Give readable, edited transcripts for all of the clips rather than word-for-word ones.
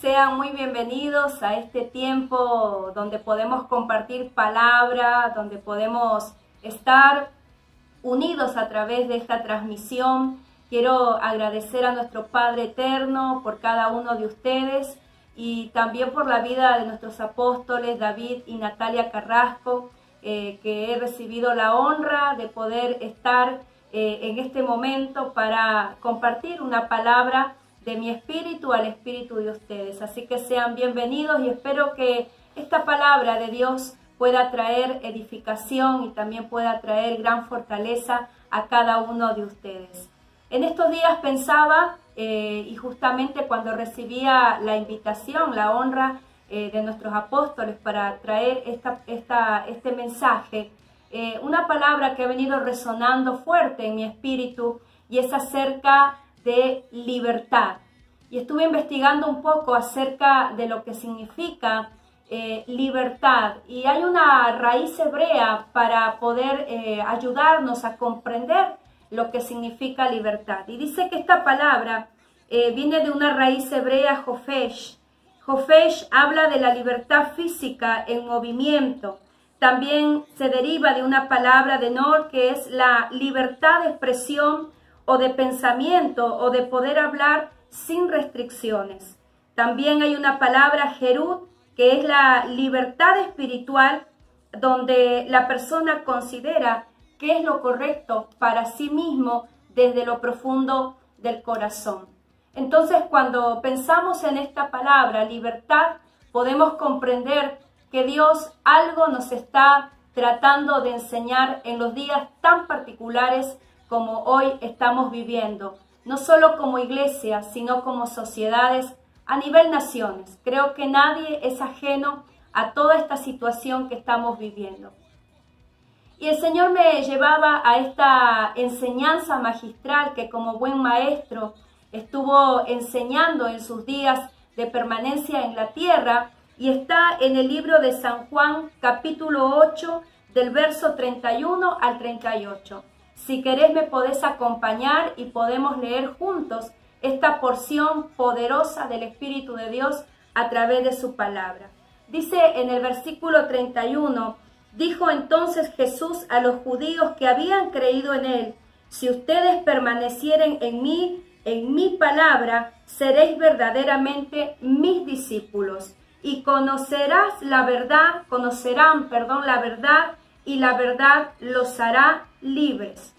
Sean muy bienvenidos a este tiempo donde podemos compartir palabra, donde podemos estar unidos a través de esta transmisión. Quiero agradecer a nuestro Padre Eterno por cada uno de ustedes y también por la vida de nuestros apóstoles David y Natalia Carrasco, que he recibido la honra de poder estar en este momento para compartir una palabra de mi espíritu al espíritu de ustedes. Así que sean bienvenidos y espero que esta palabra de Dios pueda traer edificación y también pueda traer gran fortaleza a cada uno de ustedes. En estos días pensaba, y justamente cuando recibía la invitación, la honra de nuestros apóstoles para traer este mensaje, una palabra que ha venido resonando fuerte en mi espíritu y es acerca de libertad. Y estuve investigando un poco acerca de lo que significa libertad. Y hay una raíz hebrea para poder ayudarnos a comprender lo que significa libertad. Y dice que esta palabra viene de una raíz hebrea, Jofesh. Jofesh habla de la libertad física en movimiento. También se deriva de una palabra de Nor, que es la libertad de expresión o de pensamiento o de poder hablar sin restricciones. También hay una palabra Jerut, que es la libertad espiritual, donde la persona considera qué es lo correcto para sí mismo desde lo profundo del corazón. Entonces, cuando pensamos en esta palabra, libertad, podemos comprender que Dios algo nos está tratando de enseñar en los días tan particulares como hoy estamos viviendo, no solo como iglesia, sino como sociedades a nivel naciones. Creo que nadie es ajeno a toda esta situación que estamos viviendo. Y el Señor me llevaba a esta enseñanza magistral que como buen maestro estuvo enseñando en sus días de permanencia en la tierra, y está en el libro de San Juan, capítulo 8, del verso 31 al 38. Si querés me podés acompañar y podemos leer juntos esta porción poderosa del Espíritu de Dios a través de su palabra. Dice en el versículo 31, dijo entonces Jesús a los judíos que habían creído en él, si ustedes permanecieren en mi palabra, seréis verdaderamente mis discípulos y conocerán la verdad, y la verdad los hará libres.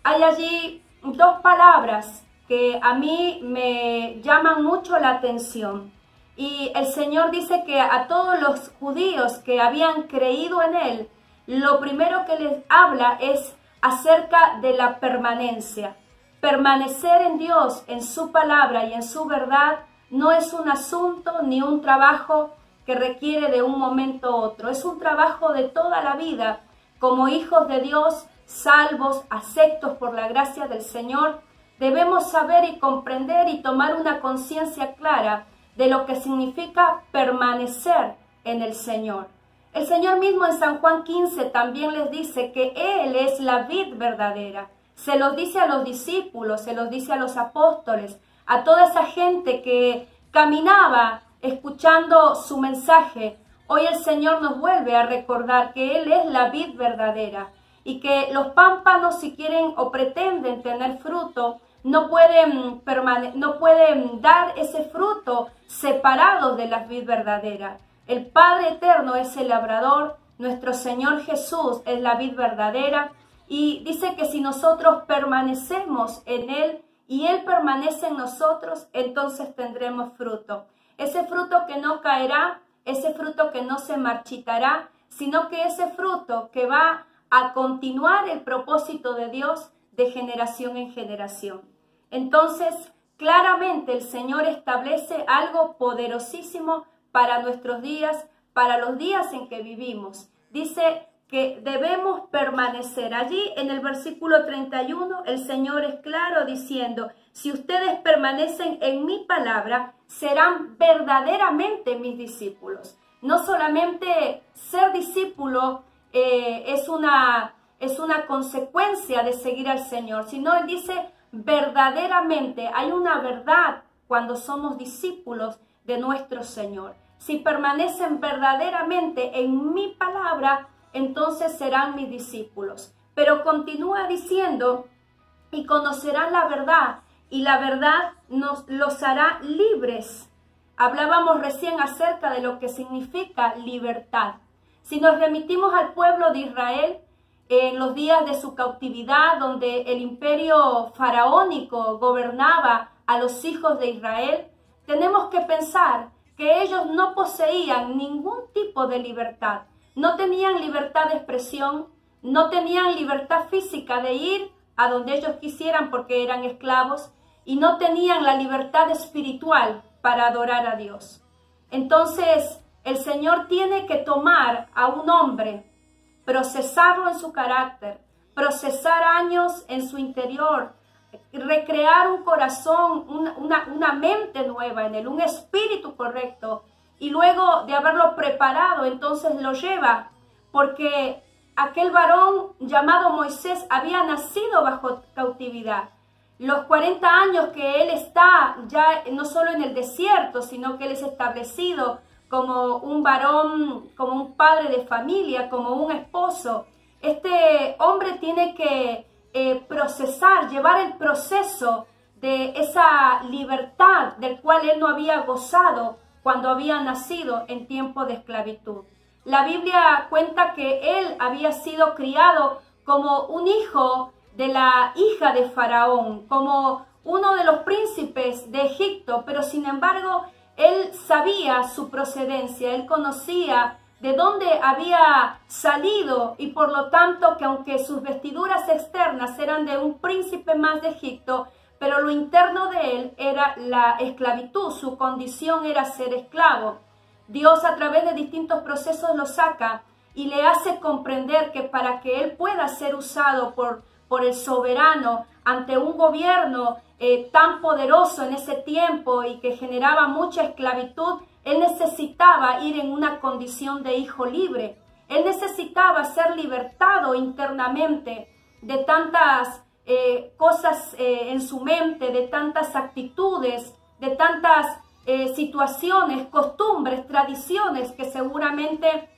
Hay allí dos palabras que a mí me llaman mucho la atención. Y el Señor dice que a todos los judíos que habían creído en él, lo primero que les habla es acerca de la permanencia. Permanecer en Dios, en su palabra y en su verdad, no es un asunto ni un trabajo que requiere de un momento a otro. Es un trabajo de toda la vida. Como hijos de Dios, salvos, aceptos por la gracia del Señor, debemos saber y comprender y tomar una conciencia clara de lo que significa permanecer en el Señor. El Señor mismo en San Juan 15 también les dice que Él es la vid verdadera. Se los dice a los discípulos, se los dice a los apóstoles, a toda esa gente que caminaba escuchando su mensaje. Hoy el Señor nos vuelve a recordar que Él es la vid verdadera y que los pámpanos, si quieren o pretenden tener fruto, no pueden dar ese fruto separados de la vid verdadera. El Padre Eterno es el labrador, nuestro Señor Jesús es la vid verdadera, y dice que si nosotros permanecemos en Él y Él permanece en nosotros, entonces tendremos fruto. Ese fruto que no caerá, ese fruto que no se marchitará, sino que ese fruto que va a continuar el propósito de Dios de generación en generación. Entonces, claramente el Señor establece algo poderosísimo para nuestros días, para los días en que vivimos. Dice que debemos permanecer. Allí en el versículo 31 el Señor es claro diciendo, si ustedes permanecen en mi palabra, serán verdaderamente mis discípulos. No solamente ser discípulo es una consecuencia de seguir al Señor, sino Él dice verdaderamente, hay una verdad cuando somos discípulos de nuestro Señor. Si permanecen verdaderamente en mi palabra, entonces serán mis discípulos. Pero continúa diciendo, y conocerán la verdad, y la verdad los hará libres. Hablábamos recién acerca de lo que significa libertad. Si nos remitimos al pueblo de Israel, en los días de su cautividad, donde el imperio faraónico gobernaba a los hijos de Israel, tenemos que pensar que ellos no poseían ningún tipo de libertad. No tenían libertad de expresión, no tenían libertad física de ir a donde ellos quisieran porque eran esclavos, y no tenían la libertad espiritual para adorar a Dios. Entonces, el Señor tiene que tomar a un hombre, procesarlo en su carácter, procesar años en su interior, recrear un corazón, una mente nueva en él, un espíritu correcto, y luego de haberlo preparado, entonces lo lleva, porque aquel varón llamado Moisés había nacido bajo cautividad. Los 40 años que él está ya no solo en el desierto, sino que él es establecido como un varón, como un padre de familia, como un esposo. Este hombre tiene que procesar, llevar el proceso de esa libertad del cual él no había gozado cuando había nacido en tiempo de esclavitud. La Biblia cuenta que él había sido criado como un hijo de la hija de Faraón, como uno de los príncipes de Egipto, pero sin embargo él sabía su procedencia, él conocía de dónde había salido, y por lo tanto que aunque sus vestiduras externas eran de un príncipe más de Egipto, pero lo interno de él era la esclavitud, su condición era ser esclavo. Dios a través de distintos procesos lo saca y le hace comprender que para que él pueda ser usado por el soberano ante un gobierno tan poderoso en ese tiempo y que generaba mucha esclavitud, él necesitaba ir en una condición de hijo libre. Él necesitaba ser libertado internamente de tantas cosas en su mente, de tantas actitudes, de tantas situaciones, costumbres, tradiciones que seguramente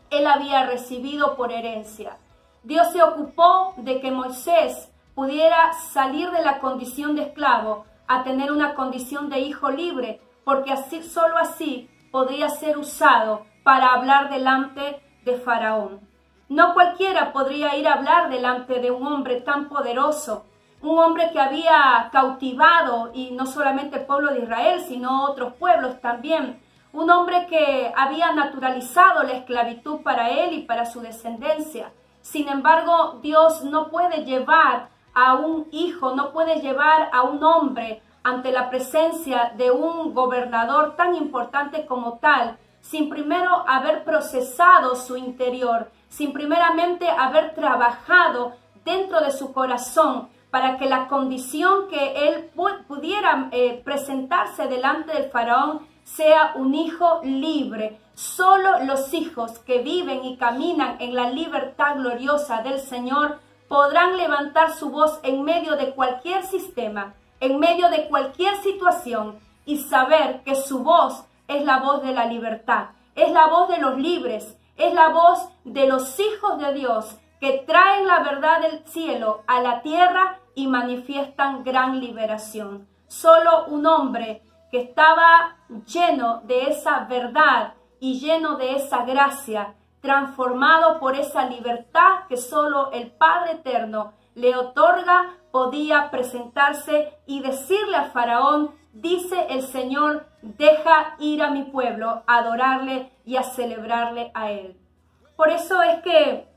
él había recibido por herencia. Dios se ocupó de que Moisés pudiera salir de la condición de esclavo a tener una condición de hijo libre, porque así, solo así podría ser usado para hablar delante de Faraón. No cualquiera podría ir a hablar delante de un hombre tan poderoso, un hombre que había cautivado, y no solamente el pueblo de Israel, sino otros pueblos también, un hombre que había naturalizado la esclavitud para él y para su descendencia. Sin embargo, Dios no puede llevar a un hijo, no puede llevar a un hombre ante la presencia de un gobernador tan importante como tal, sin primero haber procesado su interior, sin primeramente haber trabajado dentro de su corazón para que la condición que él pudiera presentarse delante del faraón sea un hijo libre. Solo los hijos que viven y caminan en la libertad gloriosa del Señor podrán levantar su voz en medio de cualquier sistema, en medio de cualquier situación, y saber que su voz es la voz de la libertad, es la voz de los libres, es la voz de los hijos de Dios que traen la verdad del cielo a la tierra y manifiestan gran liberación. Solo un hombre que estaba lleno de esa verdad y lleno de esa gracia, transformado por esa libertad que solo el Padre Eterno le otorga, podía presentarse y decirle a Faraón: dice el Señor, deja ir a mi pueblo a adorarle y a celebrarle a él. Por eso es que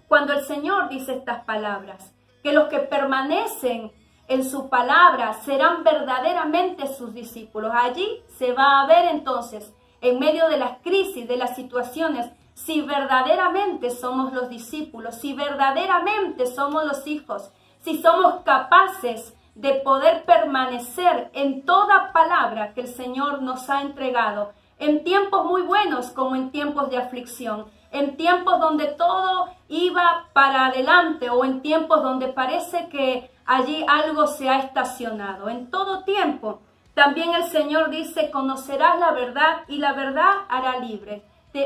cuando el Señor dice estas palabras, que los que permanecen en su palabra serán verdaderamente sus discípulos, allí se va a ver entonces, en medio de las crisis, de las situaciones, si verdaderamente somos los discípulos, si verdaderamente somos los hijos, si somos capaces de poder permanecer en toda palabra que el Señor nos ha entregado, en tiempos muy buenos como en tiempos de aflicción, en tiempos donde todo iba para adelante o en tiempos donde parece que allí algo se ha estacionado. En todo tiempo También el Señor dice, conocerás la verdad y la verdad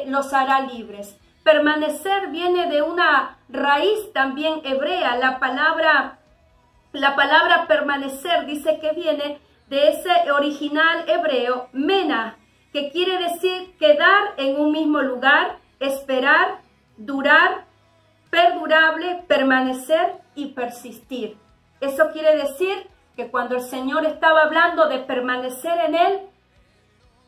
los hará libres. Permanecer viene de una raíz también hebrea. La palabra permanecer dice que viene de ese original hebreo, mena, que quiere decir quedar en un mismo lugar, esperar, durar, perdurable, permanecer y persistir. Eso quiere decir que cuando el Señor estaba hablando de permanecer en Él,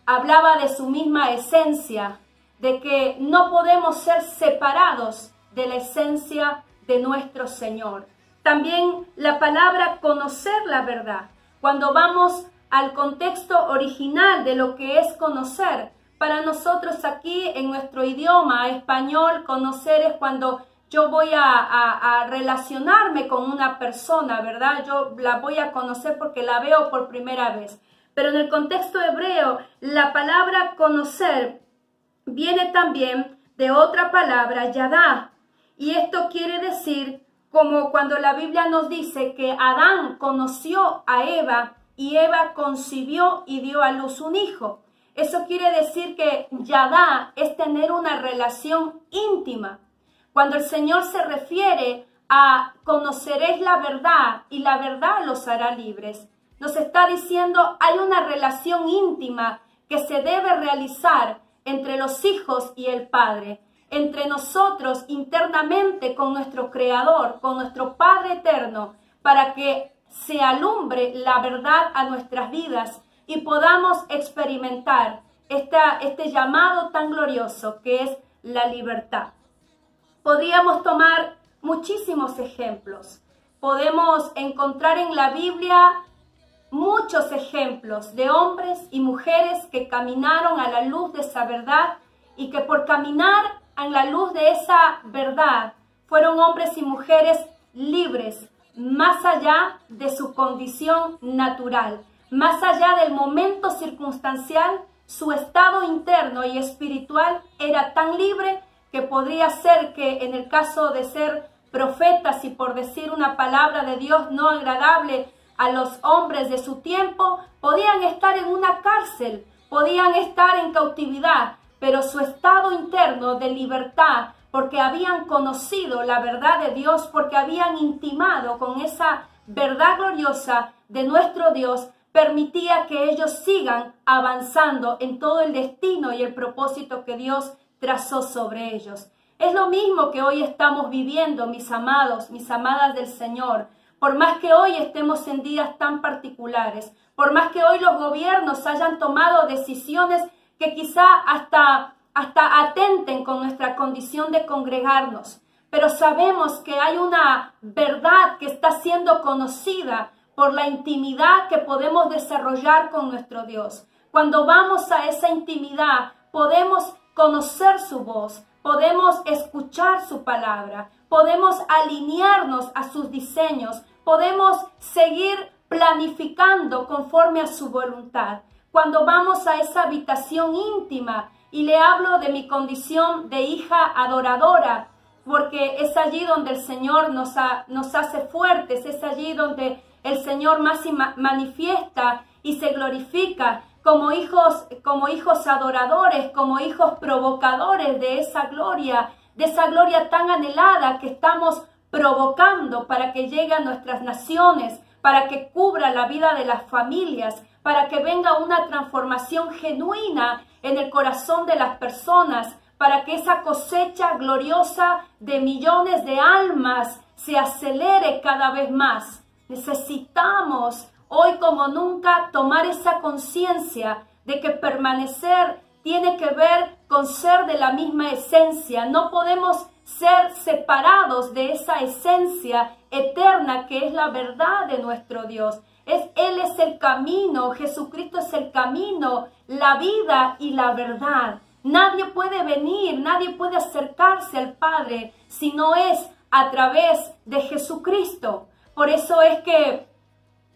hablaba de su misma esencia, de que no podemos ser separados de la esencia de nuestro Señor. También la palabra conocer la verdad. Cuando vamos al contexto original de lo que es conocer, para nosotros aquí en nuestro idioma español, conocer es cuando yo voy a relacionarme con una persona, ¿verdad? Yo la voy a conocer porque la veo por primera vez. Pero en el contexto hebreo, la palabra conocer viene también de otra palabra, yadá. Y esto quiere decir como cuando la Biblia nos dice que Adán conoció a Eva y Eva concibió y dio a luz un hijo. Eso quiere decir que yadá es tener una relación íntima. Cuando el Señor se refiere a conoceréis la verdad y la verdad los hará libres, nos está diciendo hay una relación íntima que se debe realizar entre los hijos y el Padre, entre nosotros internamente con nuestro Creador, con nuestro Padre eterno, para que se alumbre la verdad a nuestras vidas y podamos experimentar este llamado tan glorioso que es la libertad. Podríamos tomar muchísimos ejemplos. Podemos encontrar en la Biblia muchos ejemplos de hombres y mujeres que caminaron a la luz de esa verdad y que por caminar en la luz de esa verdad fueron hombres y mujeres libres, más allá de su condición natural, más allá del momento circunstancial, su estado interno y espiritual era tan libre que podría ser que en el caso de ser profetas y por decir una palabra de Dios no agradable a los hombres de su tiempo, podían estar en una cárcel, podían estar en cautividad, pero su estado interno de libertad, porque habían conocido la verdad de Dios, porque habían intimado con esa verdad gloriosa de nuestro Dios, permitía que ellos sigan avanzando en todo el destino y el propósito que Dios trazó sobre ellos. Es lo mismo que hoy estamos viviendo, mis amados, mis amadas del Señor. Por más que hoy estemos en días tan particulares, por más que hoy los gobiernos hayan tomado decisiones que quizá hasta atenten con nuestra condición de congregarnos, pero sabemos que hay una verdad que está siendo conocida por la intimidad que podemos desarrollar con nuestro Dios. Cuando vamos a esa intimidad, podemos conocer su voz, podemos escuchar su palabra, podemos alinearnos a sus diseños, podemos seguir planificando conforme a su voluntad. Cuando vamos a esa habitación íntima, y le hablo de mi condición de hija adoradora, porque es allí donde el Señor nos hace fuertes, es allí donde el Señor más se manifiesta y se glorifica como hijos adoradores, como hijos provocadores de esa gloria tan anhelada que estamos provocando para que llegue a nuestras naciones, para que cubra la vida de las familias, para que venga una transformación genuina en el corazón de las personas, para que esa cosecha gloriosa de millones de almas se acelere cada vez más. Necesitamos hoy como nunca tomar esa conciencia de que permanecer tiene que ver con ser de la misma esencia. No podemos ser separados de esa esencia eterna que es la verdad de nuestro Dios. Él es el camino, Jesucristo es el camino, la vida y la verdad. Nadie puede venir, nadie puede acercarse al Padre si no es a través de Jesucristo. Por eso es que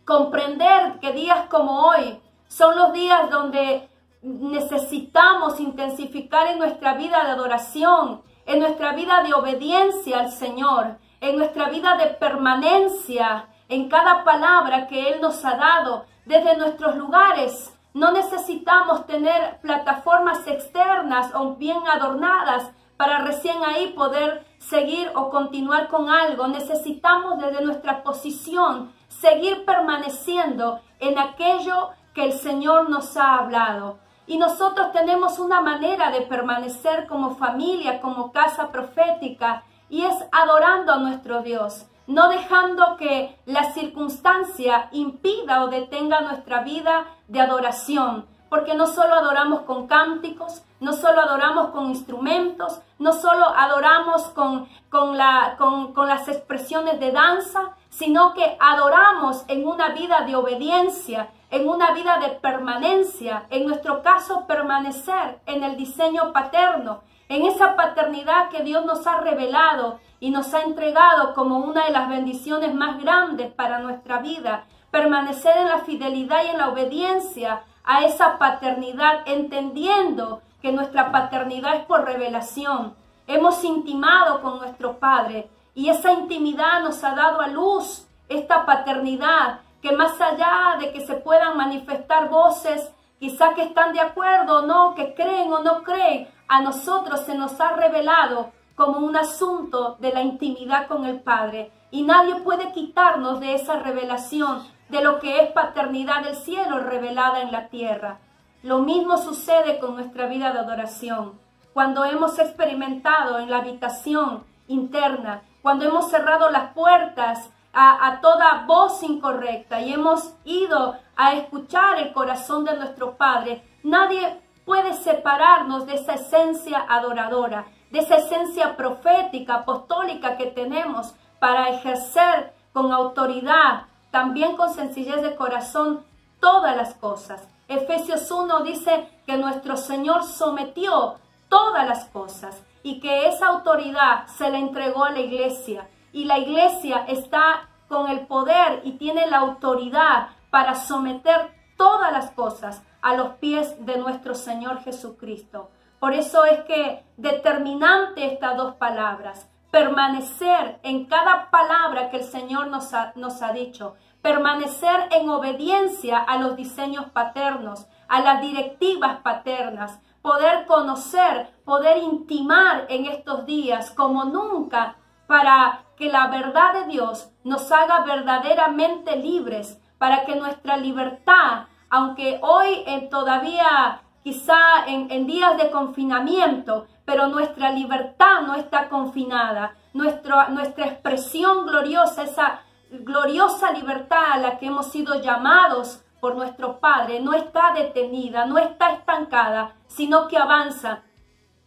comprender que días como hoy son los días donde necesitamos intensificar en nuestra vida de adoración, en nuestra vida de obediencia al Señor, en nuestra vida de permanencia en cada palabra que Él nos ha dado, desde nuestros lugares. No necesitamos tener plataformas externas o bien adornadas para recién ahí poder seguir o continuar con algo. Necesitamos desde nuestra posición seguir permaneciendo en aquello que el Señor nos ha hablado. Y nosotros tenemos una manera de permanecer como familia, como casa profética, y es adorando a nuestro Dios, no dejando que la circunstancia impida o detenga nuestra vida de adoración, porque no solo adoramos con cánticos, no solo adoramos con instrumentos, no solo adoramos con las expresiones de danza, sino que adoramos en una vida de obediencia, en una vida de permanencia, en nuestro caso permanecer en el diseño paterno, en esa paternidad que Dios nos ha revelado y nos ha entregado como una de las bendiciones más grandes para nuestra vida, permanecer en la fidelidad y en la obediencia a esa paternidad, entendiendo que nuestra paternidad es por revelación. Hemos intimado con nuestro Padre y esa intimidad nos ha dado a luz esta paternidad, que más allá de que se puedan manifestar voces, quizá que están de acuerdo o no, que creen o no creen, a nosotros se nos ha revelado como un asunto de la intimidad con el Padre. Y nadie puede quitarnos de esa revelación, de lo que es paternidad del cielo revelada en la tierra. Lo mismo sucede con nuestra vida de adoración. Cuando hemos experimentado en la habitación interna, cuando hemos cerrado las puertas a toda voz incorrecta y hemos ido a escuchar el corazón de nuestro Padre, nadie puede separarnos de esa esencia adoradora, de esa esencia profética, apostólica que tenemos para ejercer con autoridad, también con sencillez de corazón, todas las cosas. Efesios 1 dice que nuestro Señor sometió todas las cosas y que esa autoridad se la entregó a la iglesia. Y la iglesia está con el poder y tiene la autoridad para someter todas las cosas a los pies de nuestro Señor Jesucristo. Por eso es que determinante estas dos palabras, permanecer en cada palabra que el Señor nos ha dicho, permanecer en obediencia a los diseños paternos, a las directivas paternas, poder conocer, poder intimar en estos días como nunca, para que la verdad de Dios nos haga verdaderamente libres, para que nuestra libertad, aunque hoy todavía quizá en días de confinamiento, pero nuestra libertad no está confinada, nuestra expresión gloriosa, esa gloriosa libertad a la que hemos sido llamados por nuestro Padre, no está detenida, no está estancada, sino que avanza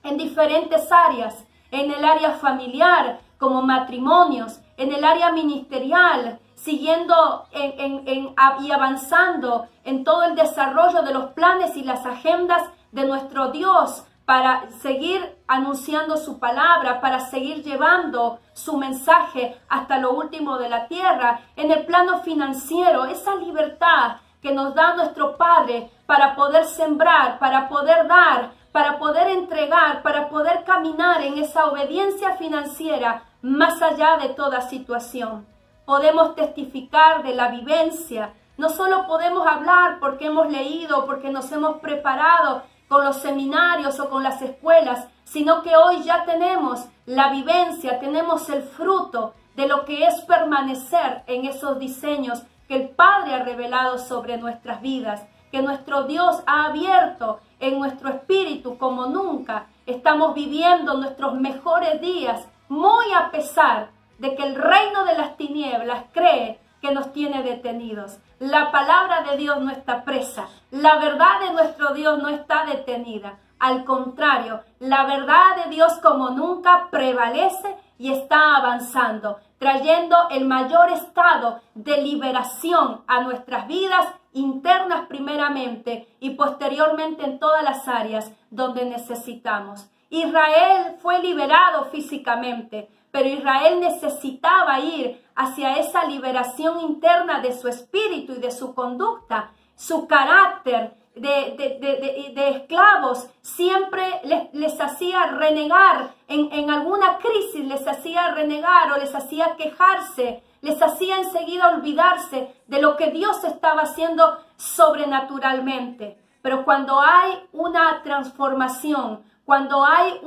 en diferentes áreas, en el área familiar, como matrimonios, en el área ministerial, siguiendo y avanzando en todo el desarrollo de los planes y las agendas de nuestro Dios, para seguir anunciando su palabra, para seguir llevando su mensaje hasta lo último de la tierra. En el plano financiero, esa libertad que nos da nuestro Padre para poder sembrar, para poder dar, para poder entregar, para poder caminar en esa obediencia financiera más allá de toda situación. Podemos testificar de la vivencia. No solo podemos hablar porque hemos leído, porque nos hemos preparado con los seminarios o con las escuelas, sino que hoy ya tenemos la vivencia, tenemos el fruto de lo que es permanecer en esos diseños que el Padre ha revelado sobre nuestras vidas, que nuestro Dios ha abierto en nuestro espíritu como nunca. Estamos viviendo nuestros mejores días, muy a pesar de que el reino de las tinieblas cree que nos tiene detenidos. La palabra de Dios no está presa. La verdad de nuestro Dios no está detenida. Al contrario, la verdad de Dios como nunca prevalece y está avanzando, trayendo el mayor estado de liberación a nuestras vidas internas primeramente y posteriormente en todas las áreas donde necesitamos. Israel fue liberado físicamente, pero Israel necesitaba ir hacia esa liberación interna de su espíritu y de su conducta. Su carácter de esclavos siempre les hacía renegar, en alguna crisis les hacía renegar o les hacía quejarse les hacía enseguida olvidarse de lo que Dios estaba haciendo sobrenaturalmente. Pero cuando hay una transformación, cuando hay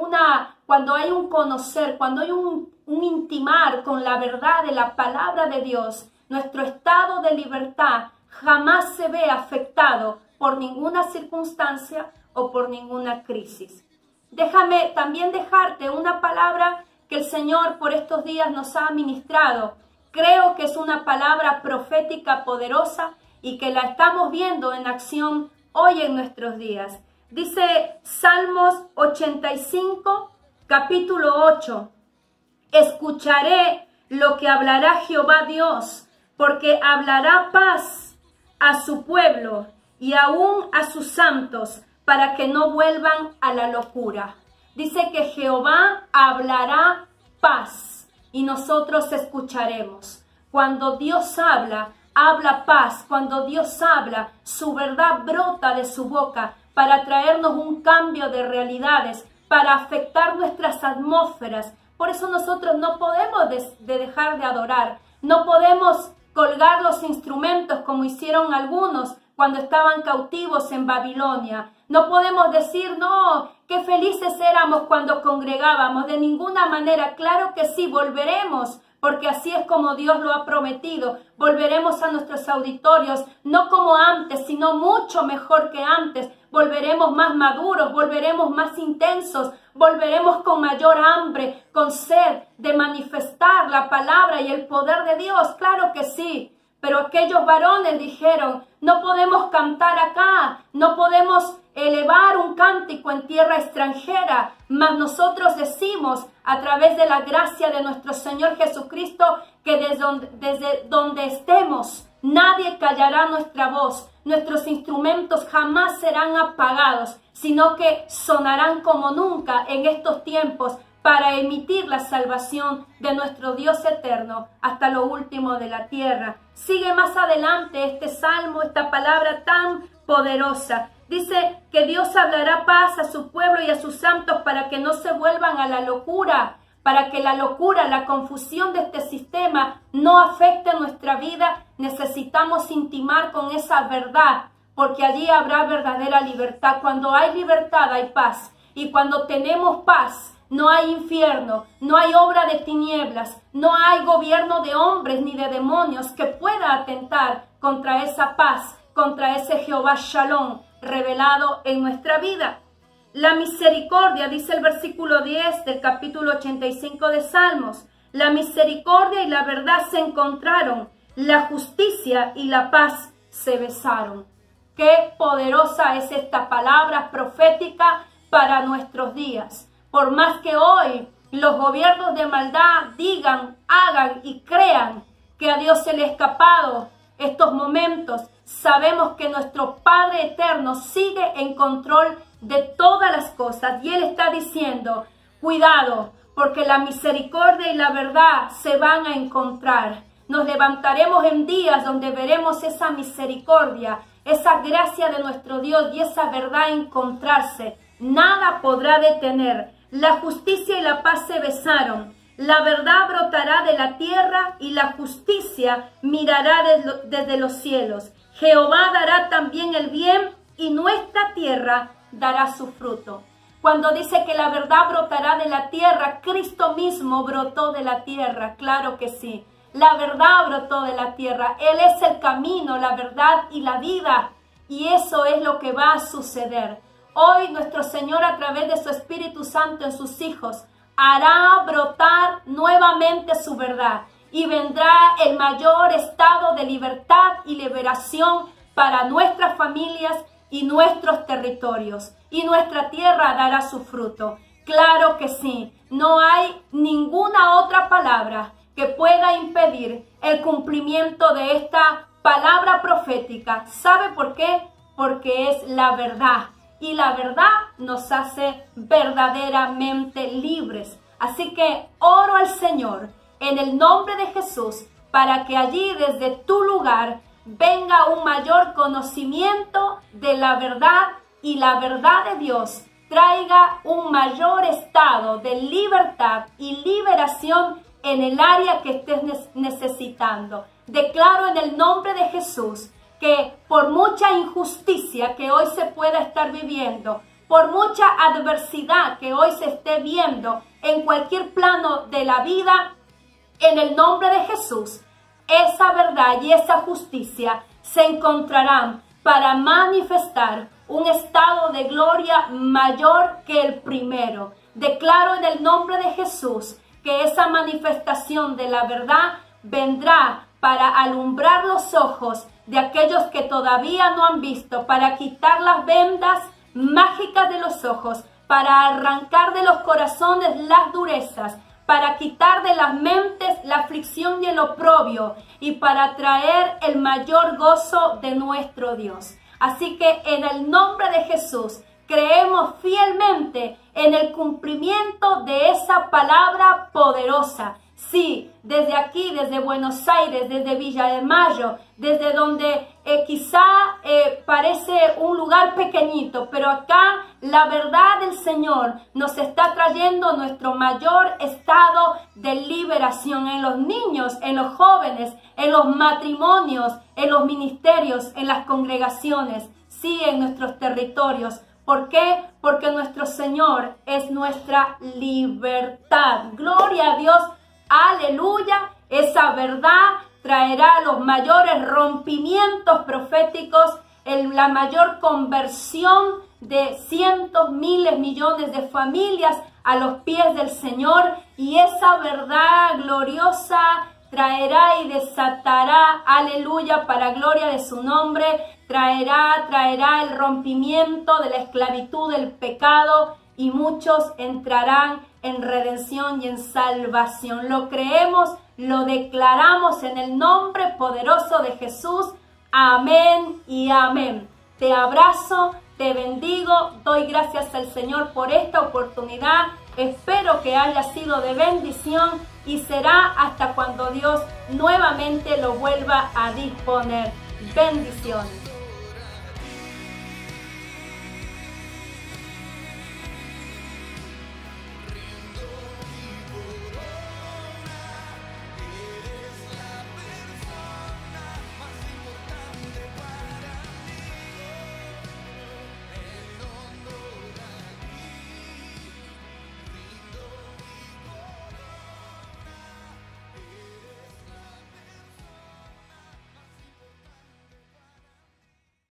un conocer, cuando hay un intimar con la verdad de la palabra de Dios, nuestro estado de libertad jamás se ve afectado por ninguna circunstancia o por ninguna crisis. Déjame también dejarte una palabra que el Señor por estos días nos ha ministrado. Creo que es una palabra profética poderosa y que la estamos viendo en acción hoy en nuestros días. Dice Salmos 85, capítulo 8. Escucharé lo que hablará Jehová Dios, porque hablará paz a su pueblo y aún a sus santos, para que no vuelvan a la locura. Dice que Jehová hablará paz y nosotros escucharemos. Cuando Dios habla, habla paz. Cuando Dios habla, su verdad brota de su boca para traernos un cambio de realidades, para afectar nuestras atmósferas. Por eso nosotros no podemos dejar de adorar. No podemos colgar los instrumentos como hicieron algunos cuando estaban cautivos en Babilonia. No podemos decir, no, qué felices éramos cuando congregábamos. De ninguna manera, claro que sí, volveremos, porque así es como Dios lo ha prometido. Volveremos a nuestros auditorios, no como antes, sino mucho mejor que antes. Volveremos más maduros, volveremos más intensos, volveremos con mayor hambre, con sed de manifestar la palabra y el poder de Dios. Claro que sí. Pero aquellos varones dijeron, no podemos cantar acá, no podemos elevar un cántico en tierra extranjera, mas nosotros decimos a través de la gracia de nuestro Señor Jesucristo que desde donde estemos, nadie callará nuestra voz, nuestros instrumentos jamás serán apagados, sino que sonarán como nunca en estos tiempos, para emitir la salvación de nuestro Dios eterno hasta lo último de la tierra. Sigue más adelante este salmo, esta palabra tan poderosa. Dice que Dios hablará paz a su pueblo y a sus santos para que no se vuelvan a la locura, para que la locura, la confusión de este sistema no afecte nuestra vida. Necesitamos intimar con esa verdad, porque allí habrá verdadera libertad. Cuando hay libertad hay paz, y cuando tenemos paz, no hay infierno, no hay obra de tinieblas, no hay gobierno de hombres ni de demonios que pueda atentar contra esa paz, contra ese Jehová Shalom revelado en nuestra vida. La misericordia, dice el versículo 10 del capítulo 85 de Salmos, la misericordia y la verdad se encontraron, la justicia y la paz se besaron. Qué poderosa es esta palabra profética para nuestros días. Por más que hoy los gobiernos de maldad digan, hagan y crean que a Dios se le ha escapado estos momentos, sabemos que nuestro Padre Eterno sigue en control de todas las cosas. Y Él está diciendo, cuidado, porque la misericordia y la verdad se van a encontrar. Nos levantaremos en días donde veremos esa misericordia, esa gracia de nuestro Dios y esa verdad encontrarse. Nada podrá detener. La justicia y la paz se besaron. La verdad brotará de la tierra y la justicia mirará desde los cielos. Jehová dará también el bien y nuestra tierra dará su fruto. Cuando dice que la verdad brotará de la tierra, Cristo mismo brotó de la tierra, claro que sí. La verdad brotó de la tierra. Él es el camino, la verdad y la vida. Y eso es lo que va a suceder. Hoy nuestro Señor, a través de su Espíritu Santo en sus hijos, hará brotar nuevamente su verdad. Y vendrá el mayor estado de libertad y liberación para nuestras familias y nuestros territorios. Y nuestra tierra dará su fruto. Claro que sí. No hay ninguna otra palabra que pueda impedir el cumplimiento de esta palabra profética. ¿Sabe por qué? Porque es la verdad. Y la verdad nos hace verdaderamente libres. Así que oro al Señor en el nombre de Jesús para que allí desde tu lugar venga un mayor conocimiento de la verdad y la verdad de Dios traiga un mayor estado de libertad y liberación en el área que estés necesitando. Declaro en el nombre de Jesús que por mucha injusticia que hoy se pueda estar viviendo, por mucha adversidad que hoy se esté viendo en cualquier plano de la vida, en el nombre de Jesús, esa verdad y esa justicia se encontrarán para manifestar un estado de gloria mayor que el primero. Declaro en el nombre de Jesús que esa manifestación de la verdad vendrá para alumbrar los ojos de aquellos que todavía no han visto, para quitar las vendas mágicas de los ojos, para arrancar de los corazones las durezas, para quitar de las mentes la aflicción y el oprobio y para traer el mayor gozo de nuestro Dios. Así que en el nombre de Jesús creemos fielmente en el cumplimiento de esa palabra poderosa. Sí, desde aquí, desde Buenos Aires, desde Villa de Mayo, desde donde quizá parece un lugar pequeñito, pero acá la verdad del Señor nos está trayendo nuestro mayor estado de liberación en los niños, en los jóvenes, en los matrimonios, en los ministerios, en las congregaciones, sí, en nuestros territorios. ¿Por qué? Porque nuestro Señor es nuestra libertad. Gloria a Dios. Aleluya, esa verdad traerá los mayores rompimientos proféticos, la mayor conversión de cientos, miles, millones de familias a los pies del Señor, y esa verdad gloriosa traerá y desatará, aleluya, para gloria de su nombre, traerá el rompimiento de la esclavitud del pecado, y muchos entrarán en redención y en salvación. Lo creemos, lo declaramos en el nombre poderoso de Jesús. Amén y amén. Te abrazo, te bendigo, doy gracias al Señor por esta oportunidad. Espero que haya sido de bendición y será hasta cuando Dios nuevamente lo vuelva a disponer. Bendiciones.